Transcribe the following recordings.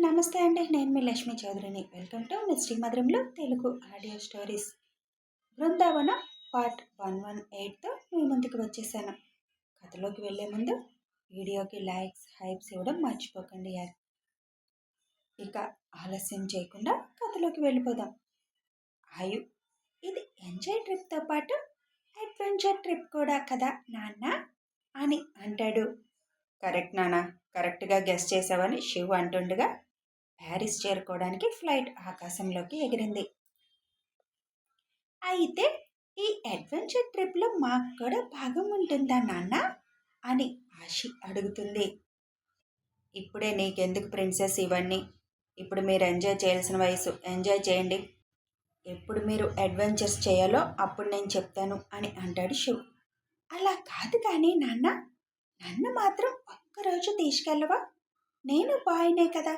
నమస్తే అండి. నేను మీ లక్ష్మీ చౌదరిని. వెల్కమ్ టు మిస్టీ మధురంలో Telugu audio stories. Brindavanam part 118తో మీ ముందుకు వచ్చేసాను. కథలోకి వెళ్ళే ముందు వీడియోకి లైక్స్, హైప్స్ ఇవ్వడం మర్చిపోకండి యార్. ఇక ఆలస్యం చేయకుండా కథలోకి వెళ్ళిపోదాం. ఆయు, ఇది ఎంజాయ్ ట్రిప్తో పాటు అడ్వెంచర్ ట్రిప్ కూడా కదా నాన్న అని అంటాడు. కరెక్ట్ నాన్న, కరెక్ట్గా గెస్ చేసావని శివ్ అంటుండగా ప్యారిస్ చేరుకోవడానికి ఫ్లైట్ ఆకాశంలోకి ఎగిరింది. అయితే ఈ అడ్వెంచర్ ట్రిప్లో మాకు కూడా భాగం ఉంటుందా నాన్న అని ఆశి అడుగుతుంది. ఇప్పుడే నీకెందుకు ప్రిన్సెస్ ఇవన్నీ? ఇప్పుడు మీరు ఎంజాయ్ చేయాల్సిన వయసు, ఎంజాయ్ చేయండి. ఎప్పుడు మీరు అడ్వెంచర్స్ చేయాలో అప్పుడు నేను చెప్తాను అని అంటాడు శివ్. అలా కాదు కానీ నాన్న, నన్ను మాత్రం ఒక్కరోజు తీసుకెళ్ళవా? నేను బాయ్నే కదా,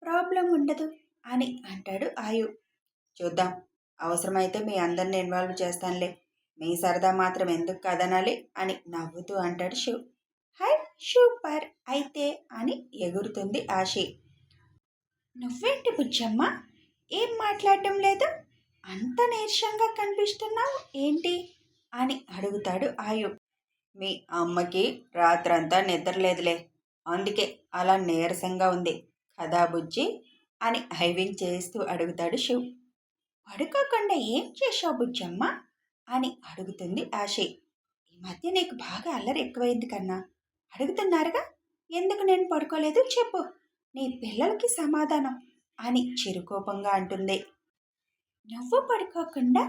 ప్రాబ్లం ఉండదు అని అంటాడు ఆయు. చూద్దాం, అవసరమైతే మీ అందరిని ఇన్వాల్వ్ చేస్తానులే, మీ సరదా మాత్రం ఎందుకు కాదనాలి అని నవ్వుతూ అంటాడు శివ్. హై సూపర్ అయితే అని ఎగురుతుంది ఆశి. నువ్వేంటి బుజ్జమ్మ, ఏం మాట్లాడటం లేదు? అంత నీరసంగా కనిపిస్తున్నావు ఏంటి అని అడుగుతాడు ఆయు. మీ అమ్మకి రాత్రంతా నిద్రలేదులే, అందుకే అలా నీరసంగా ఉంది కదా బుజ్జి అని హైవింగ్ చేస్తూ అడుగుతాడు శివ్. పడుకోకుండా ఏం చేశావు బుజ్జమ్మ అని అడుగుతుంది ఆశి. ఈ మధ్య నీకు బాగా అల్లరి ఎక్కువైంది కన్నా, అడుగుతున్నారుగా ఎందుకు నేను పడుకోలేదు చెప్పు, నీ పిల్లలకి సమాధానం అని చిరుకోపంగా అంటుంది. నువ్వు పడుకోకుండా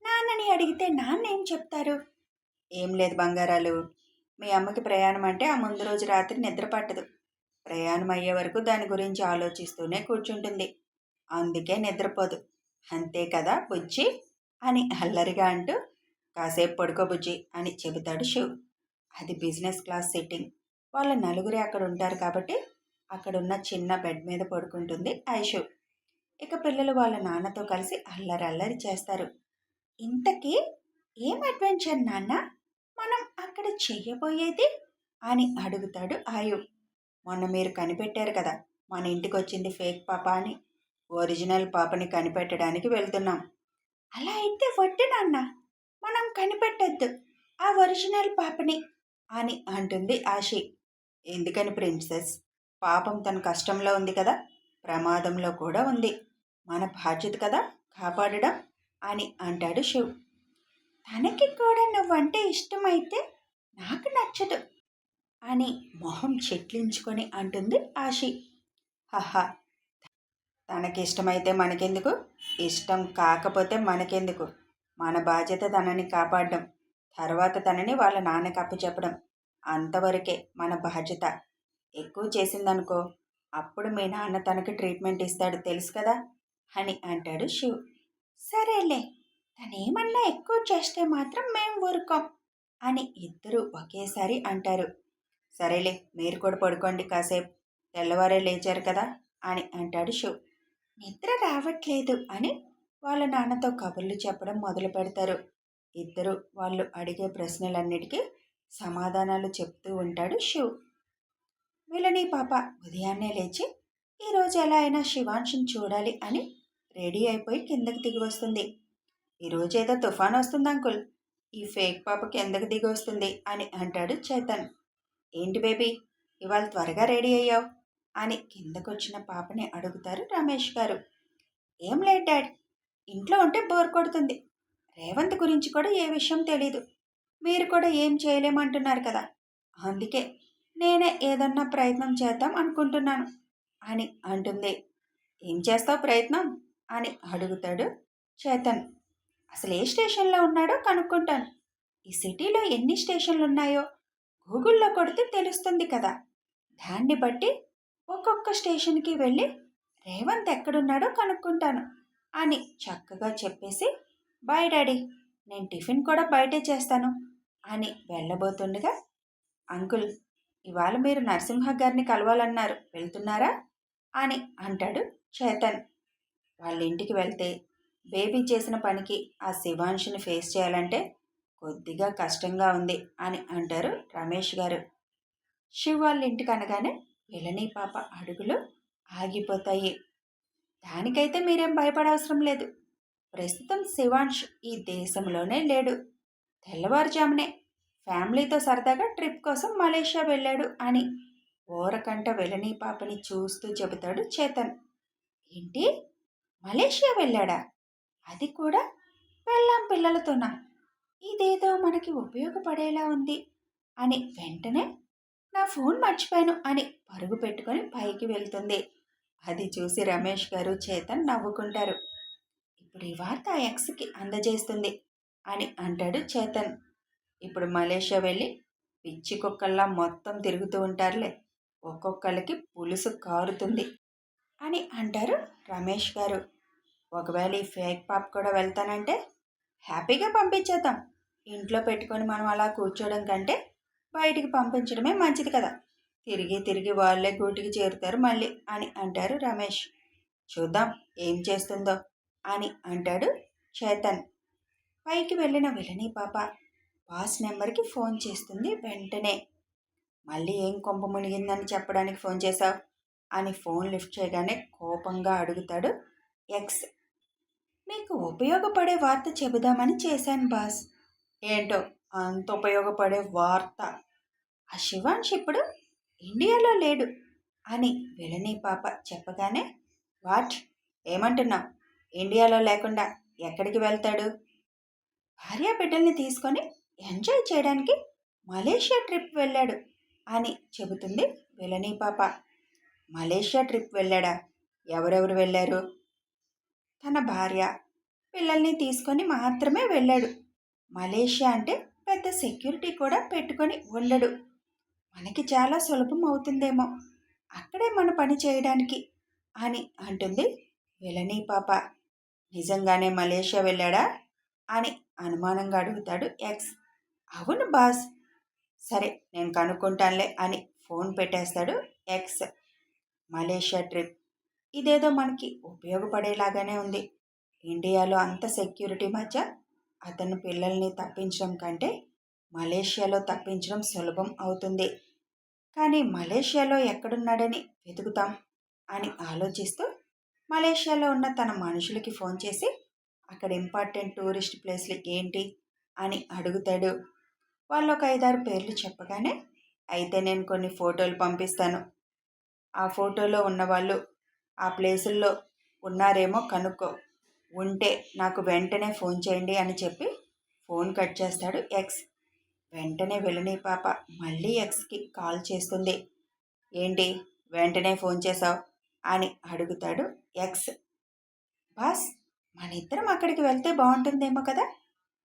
నాన్నని అడిగితే నాన్నేం చెప్తారు? ఏం లేదు బంగారాలు, మీ అమ్మకి ప్రయాణం అంటే ఆ ముందు రోజు రాత్రి నిద్ర పట్టదు. ప్రయాణం అయ్యే వరకు దాని గురించి ఆలోచిస్తూనే కూర్చుంటుంది, అందుకే నిద్రపోదు. అంతే కదా బుజ్జి అని అల్లరిగా అంటూ కాసేపు పడుకో బుజ్జి అని చెబుతాడు శివ్. అది బిజినెస్ క్లాస్ సిట్టింగ్, వాళ్ళ నలుగురే అక్కడ ఉంటారు కాబట్టి అక్కడున్న చిన్న బెడ్ మీద పడుకుంటుంది ఐషు. ఇక పిల్లలు వాళ్ళ నాన్నతో కలిసి అల్లరి అల్లరి చేస్తారు. ఇంతకీ ఏం అడ్వెంచర్ నాన్న మనం అక్కడ చెయ్యబోయేది అని అడుగుతాడు ఆయు. మొన్న మీరు కనిపెట్టారు కదా మన ఇంటికి వచ్చింది ఫేక్ పాప అని, ఒరిజినల్ పాపని కనిపెట్టడానికి వెళ్తున్నాం. అలా అయితే వద్దు నాన్న, మనం కనిపెట్టద్దు ఆ ఒరిజినల్ పాపని అని అంటుంది ఆశి. ఎందుకని ప్రిన్సెస్? పాపం తన కష్టంలో ఉంది కదా, ప్రమాదంలో కూడా ఉంది, మన బాధ్యత కదా కాపాడడం అని అంటాడు శివ్. తనకి కూడా నువ్వంటే ఇష్టమైతే నాకు నచ్చదు అని మొహం చెట్లించుకొని అంటుంది ఆశి. హహా, తనకిష్టమైతే మనకెందుకు, ఇష్టం కాకపోతే మనకెందుకు, మన బాధ్యత తనని కాపాడడం, తర్వాత తనని వాళ్ళ నాన్నకి అప్పచెప్పడం, అంతవరకే మన బాధ్యత. ఎక్కువ చేసిందనుకో అప్పుడు మీ నాన్న తనకి ట్రీట్మెంట్ ఇస్తాడు తెలుసు కదా అని అంటాడు శివ్. సరేలే, తనేమన్నా ఎక్కువ చేస్తే మాత్రం మేం ఊరుకోం అని ఇద్దరు ఒకేసారి అంటారు. సరేలే, మీరు కూడా పడుకోండి కాసేపు, తెల్లవారే లేచారు కదా అని అంటాడు శివ్. నిద్ర రావట్లేదు అని వాళ్ళ నాన్నతో కబుర్లు చెప్పడం మొదలు పెడతారు. ఇద్దరు వాళ్ళు అడిగే ప్రశ్నలన్నిటికీ సమాధానాలు చెప్తూ ఉంటాడు శివ్. వీళ్ళని పాప ఉదయాన్నే లేచి ఈరోజు ఎలా అయినా శివాంశుని చూడాలి అని రెడీ అయిపోయి కిందకి దిగి వస్తుంది. ఈరోజు ఏదో తుఫాన్ వస్తుంది అంకుల్, ఈ ఫేక్ పాప కిందకి దిగి వస్తుంది అని అంటాడు చేతన్. ఏంటి బేబీ, ఇవాళ త్వరగా రెడీ అయ్యావు అని కిందకొచ్చిన పాపని అడుగుతారు రమేష్ గారు. ఏం లేదు డాడ్, ఇంట్లో ఉంటే బోర్ కొడుతుంది, రేవంత్ గురించి కూడా ఏ విషయం తెలీదు, మీరు కూడా ఏం చేయలేమంటున్నారు కదా, అందుకే నేనే ఏదన్నా ప్రయత్నం చేద్దాం అనుకుంటున్నాను అని అంటుంది. ఏం చేస్తావు ప్రయత్నం అని అడుగుతాడు చేతన్. అసలు ఏ స్టేషన్లో ఉన్నాడో కనుక్కుంటాను, ఈ సిటీలో ఎన్ని స్టేషన్లు ఉన్నాయో గూగుల్లో కొడితే తెలుస్తుంది కదా, దాన్ని బట్టి ఒక్కొక్క స్టేషన్కి వెళ్ళి రేవంత్ ఎక్కడున్నాడో కనుక్కుంటాను అని చక్కగా చెప్పేసి బాయ్ డాడీ, నేను టిఫిన్ కూడా బయటే చేస్తాను అని వెళ్ళబోతుండగా, అంకుల్ ఇవాళ మీరు నరసింహ గారిని కలవాలన్నారు, వెళ్తున్నారా అని అంటాడు చేతన్. వాళ్ళ ఇంటికి వెళ్తే బేబీ చేసిన పనికి ఆ శివాంశుని ఫేస్ చేయాలంటే కొద్దిగా కష్టంగా ఉంది అని అంటారు రమేష్ గారు. శివ్ వాళ్ళ ఇంటికి అనగానే పిల్లని పాప అడుగులు ఆగిపోతాయి. దానికైతే మీరేం భయపడవసరం లేదు. ప్రస్తుతం శివాంష్ ఈ దేశంలోనే లేడు. తెల్లవారుజామునే ఫ్యామిలీతో సరదాగా ట్రిప్ కోసం మలేషియా వెళ్ళాడు అని ఓరకంట వెళ్ళని పాపని చూస్తూ చెబుతాడు చేతన్. ఏంటి, మలేషియా వెళ్ళాడా? అది కూడా పెళ్ళాం పిల్లలతోనా? ఇదేదో మనకి ఉపయోగపడేలా ఉంది అని వెంటనే నా ఫోన్ మర్చిపోయాను అని పరుగు పెట్టుకొని పైకి వెళ్తుంది. అది చూసి రమేష్ గారు చేతన్ నవ్వుకుంటారు. ఇప్పుడు ఈ వార్త ఎక్స్కి అందజేస్తుంది అని అంటాడు చేతన్. ఇప్పుడు మలేషియా వెళ్ళి పిచ్చి కుక్కల్లా మొత్తం తిరుగుతూ ఉంటారులే, ఒక్కొక్కరికి పులుసు కారుతుంది అని అంటారు రమేష్ గారు. ఒకవేళ ఈ ఫేక్ పాప్ కూడా వెళ్తానంటే హ్యాపీగా పంపించేద్దాం. ఇంట్లో పెట్టుకొని మనం అలా కూర్చోవడం కంటే బయటికి పంపించడమే మంచిది కదా. తిరిగి తిరిగి వాళ్ళే గూటికి చేరుతారు మళ్ళీ అని అంటారు రమేష్. చూద్దాం ఏం చేస్తుందో అని అంటాడు చేతన్. పైకి వెళ్ళిన విలని పాప బాస్ నెంబర్కి ఫోన్ చేస్తుంది వెంటనే. మళ్ళీ ఏం కొంప మునిగిందని చెప్పడానికి ఫోన్ చేశావు అని ఫోన్ లిఫ్ట్ చేయగానే కోపంగా అడుగుతాడు ఎక్స్. మీకు ఉపయోగపడే వార్త చెబుదామని చేశాను బాస్. ఏంటో అంత ఉపయోగపడే వార్త? ఆ శివాంష్ ఇప్పుడు ఇండియాలో లేడు అని విలని పాప చెప్పగానే, వాట్, ఏమంటున్నావు? ఇండియాలో లేకుండా ఎక్కడికి వెళ్తాడు? భార్య బిడ్డల్ని తీసుకొని ఎంజాయ్ చేయడానికి మలేషియా ట్రిప్ వెళ్ళాడు అని చెబుతుంది విలని పాప. మలేషియా ట్రిప్ వెళ్ళాడా? ఎవరెవరు వెళ్ళారు? తన భార్య పిల్లల్ని తీసుకొని మాత్రమే వెళ్ళాడు. మలేషియా అంటే పెద్ద సెక్యూరిటీ కూడా పెట్టుకొని ఉండడు. మనకి చాలా సులభం అవుతుందేమో అక్కడే మన పని చేయడానికి అని అంటుంది విలని పాప. నిజంగానే మలేషియా వెళ్ళాడా అని అనుమానంగా అడుగుతాడు ఎక్స్. అవును బాస్. సరే నేను కనుక్కుంటానులే అని ఫోన్ పెట్టేస్తాడు ఎక్స్. మలేషియా ట్రిప్ ఇదేదో మనకి ఉపయోగపడేలాగానే ఉంది. ఇండియాలో అంత సెక్యూరిటీ మధ్య అతను పిల్లల్ని తప్పించడం కంటే మలేషియాలో తప్పించడం సులభం అవుతుంది. కానీ మలేషియాలో ఎక్కడున్నాడని వెతుకుతాం అని ఆలోచిస్తూ మలేషియాలో ఉన్న తన మనుషులకి ఫోన్ చేసి అక్కడ ఇంపార్టెంట్ టూరిస్ట్ ప్లేస్లు ఏంటి అని అడుగుతాడు. వాళ్ళు ఒక 5-6 పేర్లు చెప్పగానే, అయితే నేను కొన్ని ఫోటోలు పంపిస్తాను, ఆ ఫోటోలో ఉన్నవాళ్ళు ఆ ప్లేసుల్లో ఉన్నారేమో కనుక్కో, ఉంటే నాకు వెంటనే ఫోన్ చేయండి అని చెప్పి ఫోన్ కట్ చేస్తాడు ఎక్స్. వెంటనే విలని పాప మళ్ళీ ఎక్స్కి కాల్ చేస్తుంది. ఏంటి వెంటనే ఫోన్ చేసావు అని అడుగుతాడు ఎక్స్. బాస్, మన ఇద్దరం అక్కడికి వెళ్తే బాగుంటుందేమో కదా.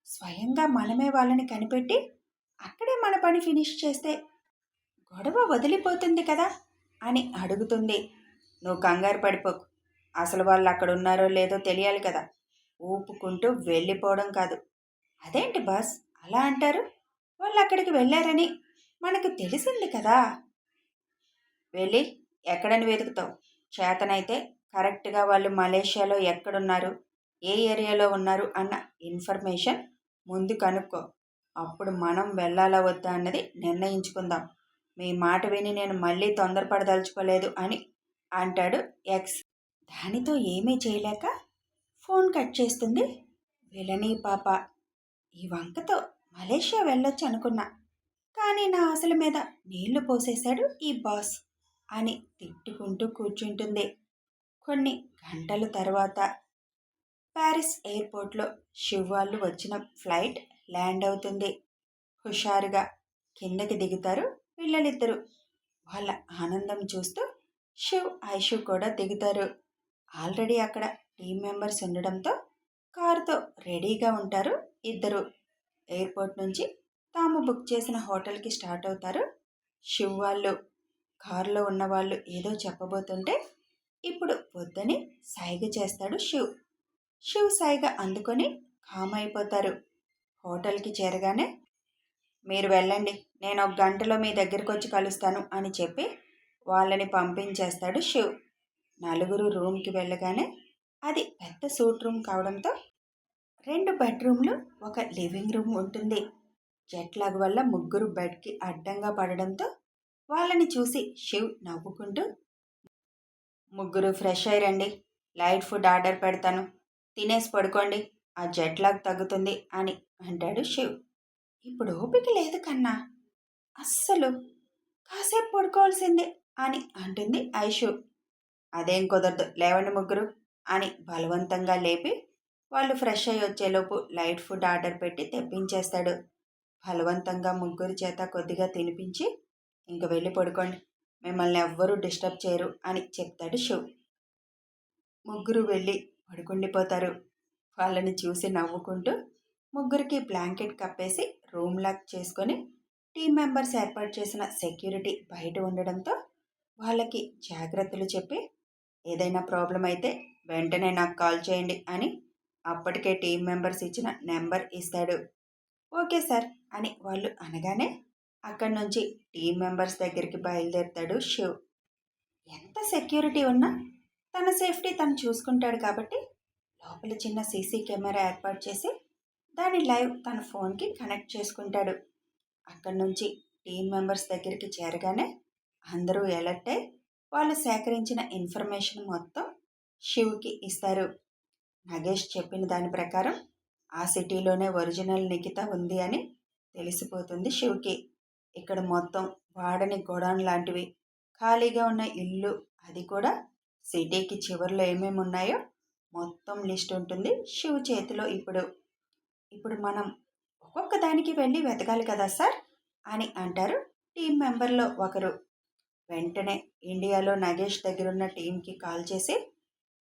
స్వయంగా మనమే వాళ్ళని కనిపెట్టి అక్కడే మన పని ఫినిష్ చేస్తే గొడవ వదిలిపోతుంది కదా అని అడుగుతుంది. నువ్వు కంగారు పడిపోకు, అసలు వాళ్ళు అక్కడ ఉన్నారో లేదో తెలియాలి కదా. ఊపుకుంటూ వెళ్ళిపోవడం కాదు. అదేంటి బాస్ అలా అంటారు? వాళ్ళు అక్కడికి వెళ్ళారని మనకు తెలిసింది కదా. వెళ్ళి ఎక్కడని వెతుకుతావు? చేతనైతే కరెక్ట్గా వాళ్ళు మలేషియాలో ఎక్కడున్నారు, ఏ ఏరియాలో ఉన్నారు అన్న ఇన్ఫర్మేషన్ ముందు కనుక్కో. అప్పుడు మనం వెళ్ళాలా వద్దా అన్నది నిర్ణయించుకుందాం. మీ మాట విని నేను మళ్ళీ తొందరపడదలుచుకోలేదు అని అంటాడు ఎక్స్. దానితో ఏమీ చేయలేక ఫోన్ కట్ చేస్తుంది విలని పాప. ఈ వంకతో మలేషియా వెళ్ళొచ్చు అనుకున్నా, కానీ నా ఆశల మీద నీళ్లు పోసేశాడు ఈ బాస్ అని తిట్టుకుంటూ కూర్చుంటుంది. కొన్ని గంటల తర్వాత ప్యారిస్ ఎయిర్పోర్ట్లో శివ్ వాళ్ళు వచ్చిన ఫ్లైట్ ల్యాండ్ అవుతుంది. హుషారుగా కిందకి దిగుతారు పిల్లలిద్దరూ. వాళ్ళ ఆనందం చూస్తూ శివ్ ఐషు కూడా దిగుతారు. ఆల్రెడీ అక్కడ టీం మెంబర్స్ ఉండడంతో కారుతో రెడీగా ఉంటారు ఇద్దరు. ఎయిర్పోర్ట్ నుంచి తాము బుక్ చేసిన హోటల్కి స్టార్ట్ అవుతారు శివ్ వాళ్ళు. కారులో ఉన్నవాళ్ళు ఏదో చెప్పబోతుంటే ఇప్పుడు వద్దని సైగ చేస్తాడు శివ్. శివ్ సైగ అందుకొని కామ్ అయిపోతారు. హోటల్కి చేరగానే, మీరు వెళ్ళండి, నేను 1 గంటలో మీ దగ్గరికి వచ్చి కలుస్తాను అని చెప్పి వాళ్ళని పంపించేస్తాడు శివ్. నలుగురు రూమ్కి వెళ్ళగానే అది పెద్ద సూట్ రూమ్ కావడంతో 2 బెడ్రూమ్లు, ఒక లివింగ్ రూమ్ ఉంటుంది. జెట్ లాగ్ వల్ల ముగ్గురు బెడ్కి అడ్డంగా పడడంతో వాళ్ళని చూసి శివ్ నవ్వుకుంటూ, ముగ్గురు ఫ్రెష్ అయ్యిరండి, లైట్ ఫుడ్ ఆర్డర్ పెడతాను, తినేసి పడుకోండి, ఆ జెట్ లాగ్ తగ్గుతుంది అని అంటాడు శివ్. ఇప్పుడు ఓపిక లేదు కన్నా, అస్సలు కాసేపు పడుకోవాల్సిందే అని అంటుంది ఐషు. అదేం కుదరదు, లేవండి ముగ్గురు అని బలవంతంగా లేపి వాళ్ళు ఫ్రెష్ అయ్యి వచ్చేలోపు లైట్ ఫుడ్ ఆర్డర్ పెట్టి తెప్పించేస్తాడు. బలవంతంగా ముగ్గురి చేత కొద్దిగా తినిపించి ఇంక వెళ్ళి పడుకోండి, మిమ్మల్ని ఎవ్వరూ డిస్టర్బ్ చేయరు అని చెప్తాడు శివ్. ముగ్గురు వెళ్ళి పడుకుండిపోతారు. వాళ్ళని చూసి నవ్వుకుంటూ ముగ్గురికి బ్లాంకెట్ కప్పేసి రూమ్ లాక్ చేసుకొని టీం మెంబర్స్ ఏర్పాటు చేసిన సెక్యూరిటీ బయట ఉండడంతో వాళ్ళకి జాగ్రత్తలు చెప్పి ఏదైనా ప్రాబ్లం అయితే వెంటనే నాకు కాల్ చేయండి అని అప్పటికే టీం మెంబర్స్ ఇచ్చిన నెంబర్ ఇస్తాడు. ఓకే సార్ అని వాళ్ళు అనగానే అక్కడి నుంచి టీం మెంబర్స్ దగ్గరికి బయలుదేరుతాడు శివ్. ఎంత సెక్యూరిటీ ఉన్నా తన సేఫ్టీ తను చూసుకుంటాడు కాబట్టి లోపల చిన్న సీసీ కెమెరా ఏర్పాటు చేసి దాని లైవ్ తన ఫోన్కి కనెక్ట్ చేసుకుంటాడు. అక్కడి నుంచి టీం మెంబర్స్ దగ్గరికి చేరగానే అందరూ అలర్ట్ అయి వాళ్ళు సేకరించిన ఇన్ఫర్మేషన్ మొత్తం శివ్కి ఇస్తారు. నగేష్ చెప్పిన దాని ప్రకారం ఆ సిటీలోనే ఒరిజినల్ నిఖిత ఉంది అని తెలిసిపోతుంది శివ్కి. ఇక్కడ మొత్తం వాడని గోడౌన్ లాంటివి, ఖాళీగా ఉన్న ఇల్లు, అది కూడా సిటీకి చివరిలో ఏమేమి ఉన్నాయో మొత్తం లిస్ట్ ఉంటుంది శివ్ చేతిలో. ఇప్పుడు ఇప్పుడు మనం ఒక్కొక్క దానికి వెళ్ళి వెతకాలి కదా సార్ అని అంటారు టీం మెంబర్లో ఒకరు. వెంటనే ఇండియాలో నగేష్ దగ్గరున్న టీంకి కాల్ చేసి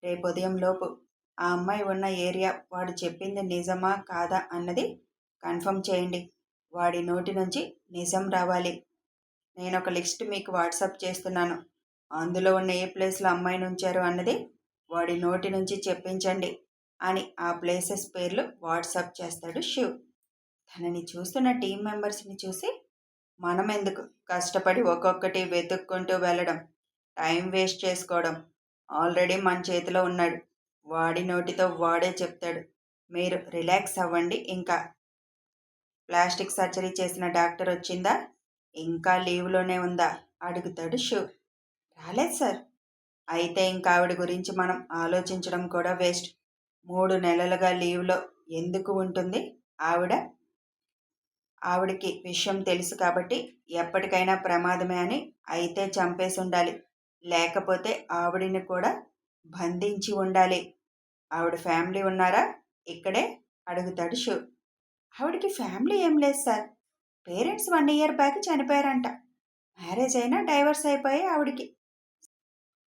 రేపు ఉదయం లోపు ఆ అమ్మాయి ఉన్న ఏరియా వాడు చెప్పింది నిజమా కాదా అన్నది కన్ఫర్మ్ చేయండి. వాడి నోటి నుంచి నిజం రావాలి. నేను ఒక లిస్ట్ మీకు వాట్సాప్ చేస్తున్నాను. అందులో ఉన్న ఏ ప్లేస్లో అమ్మాయిని ఉంచారు అన్నది వాడి నోటి నుంచి చెప్పించండి అని ఆ ప్లేసెస్ పేర్లు వాట్సాప్ చేస్తాడు శివ్. తనని చూస్తున్న టీం మెంబర్స్ని చూసి మనం ఎందుకు కష్టపడి ఒక్కొక్కటి వెతుక్కుంటూ వెళ్ళడం, టైం వేస్ట్ చేసుకోవడం, ఆల్రెడీ మన చేతిలో ఉన్నాడు, వాడి నోటితో వాడే చెప్తాడు, మీరు రిలాక్స్ అవ్వండి. ఇంకా ప్లాస్టిక్ సర్జరీ చేసిన డాక్టర్ వచ్చిందా, ఇంకా లీవ్లోనే ఉందా అడుగుతాడు శివ్. రాలేదు సార్. అయితే ఇంకా ఆవిడ గురించి మనం ఆలోచించడం కూడా వేస్ట్. 3 నెలలుగా లీవ్లో ఎందుకు ఉంటుంది ఆవిడ? ఆవిడకి విషయం తెలుసు కాబట్టి ఎప్పటికైనా ప్రమాదమే అని అయితే చంపేసి ఉండాలి, లేకపోతే ఆవిడని కూడా బంధించి ఉండాలి. ఆవిడ ఫ్యామిలీ ఉన్నారా ఇక్కడే అడుగుతాడు శివ్. ఆవిడకి ఫ్యామిలీ ఏం లేదు సార్. పేరెంట్స్ 1 ఇయర్ బ్యాక్ చనిపోయారంట. మ్యారేజ్ అయినా డైవర్స్ అయిపోయి ఆవిడకి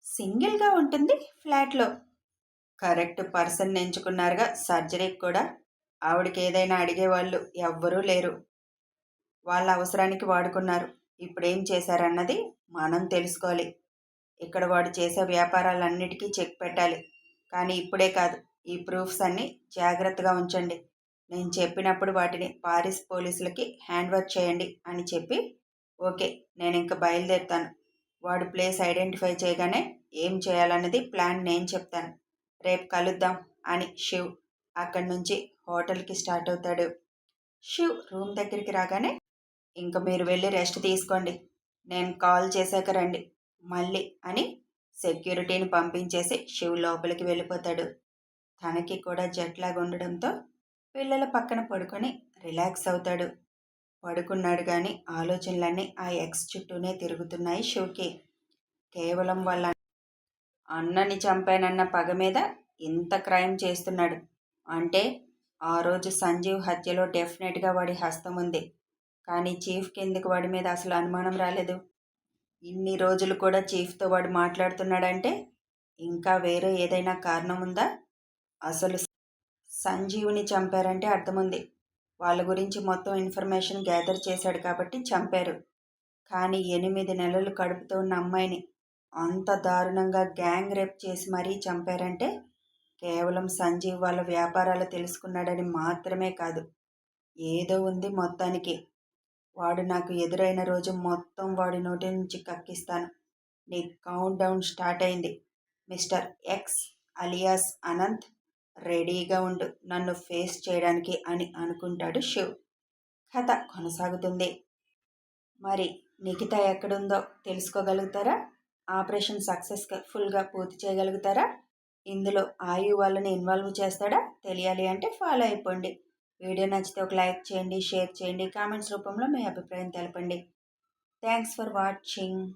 సింగిల్గా ఉంటుంది ఫ్లాట్లో. కరెక్ట్ పర్సన్ ఎంచుకున్నారుగా సర్జరీకి కూడా. ఆవిడకి ఏదైనా అడిగేవాళ్ళు ఎవ్వరూ లేరు. వాళ్ళ అవసరానికి వాడుకున్నారు. ఇప్పుడేం చేశారన్నది మనం తెలుసుకోవాలి. ఇక్కడ వాడు చేసే వ్యాపారాలన్నిటికీ చెక్ పెట్టాలి. కానీ ఇప్పుడే కాదు, ఈ ప్రూఫ్స్ అన్నీ జాగ్రత్తగా ఉంచండి. నేను చెప్పినప్పుడు వాటిని పారిస్ పోలీసులకి హ్యాండ్ వర్క్ చేయండి అని చెప్పి ఓకే నేను ఇంక బయలుదేరుతాను. వాడు ప్లేస్ ఐడెంటిఫై చేయగానే ఏం చేయాలన్నది ప్లాన్ నేను చెప్తాను. రేపు కలుద్దాం అని శివ్ అక్కడి నుంచి హోటల్కి స్టార్ట్ అవుతాడు. శివ్ రూమ్ దగ్గరికి రాగానే ఇంక మీరు వెళ్ళి రెస్ట్ తీసుకోండి, నేను కాల్ చేశాక రండి మళ్ళీ అని సెక్యూరిటీని పంపించేసి శివ్ లోపలికి వెళ్ళిపోతాడు. తనకి కూడా జెట్లాగా ఉండడంతో పిల్లల పక్కన పడుకొని రిలాక్స్ అవుతాడు. పడుకున్నాడు కానీ ఆలోచనలన్నీ ఆ ఎక్స్ చుట్టూనే తిరుగుతున్నాయి శివ్కి. కేవలం వాళ్ళ అన్నని చంపానన్న పగ మీద ఇంత క్రైమ్ చేస్తున్నాడు అంటే ఆ రోజు సంజీవ్ హత్యలో డెఫినెట్గా వాడి హస్తం ఉంది. కానీ చీఫ్కి ఎందుకు వాడి మీద అసలు అనుమానం రాలేదు? ఇన్ని రోజులు కూడా చీఫ్తో వాడు మాట్లాడుతున్నాడంటే ఇంకా వేరే ఏదైనా కారణం ఉందా? అసలు సంజీవుని చంపారంటే అర్థముంది, వాళ్ళ గురించి మొత్తం ఇన్ఫర్మేషన్ గ్యాదర్ చేశాడు కాబట్టి చంపారు. కానీ 8 నెలలు కడుపుతో ఉన్న అమ్మాయిని అంత దారుణంగా గ్యాంగ్ రేప్ చేసి మరీ చంపారంటే కేవలం సంజీవ్ వాళ్ళ వ్యాపారాలు తెలుసుకున్నాడని మాత్రమే కాదు, ఏదో ఉంది మొత్తానికి. వాడు నాకు ఎదురైన రోజు మొత్తం వాడి నోటి నుంచి కక్కిస్తాను. నీ కౌంట్ డౌన్ స్టార్ట్ అయింది మిస్టర్ ఎక్స్ అలియాస్ అనంత్. రెడీగా ఉండు నన్ను ఫేస్ చేయడానికి అని అనుకుంటాడు శివ్. కథ కొనసాగుతుంది. మరి నిఖిత ఎక్కడుందో తెలుసుకోగలుగుతారా? ఆపరేషన్ సక్సెస్ఫుల్గా పూర్తి చేయగలుగుతారా? ఇందులో ఆయు వాళ్ళని ఇన్వాల్వ్ చేస్తాడా? తెలియాలి అంటే ఫాలో అయిపోండి. వీడియో నచ్చితే ఒక లైక్ చేయండి, షేర్ చేయండి, కామెంట్స్ రూపంలో మీ అభిప్రాయం తెలపండి. Thanks for watching.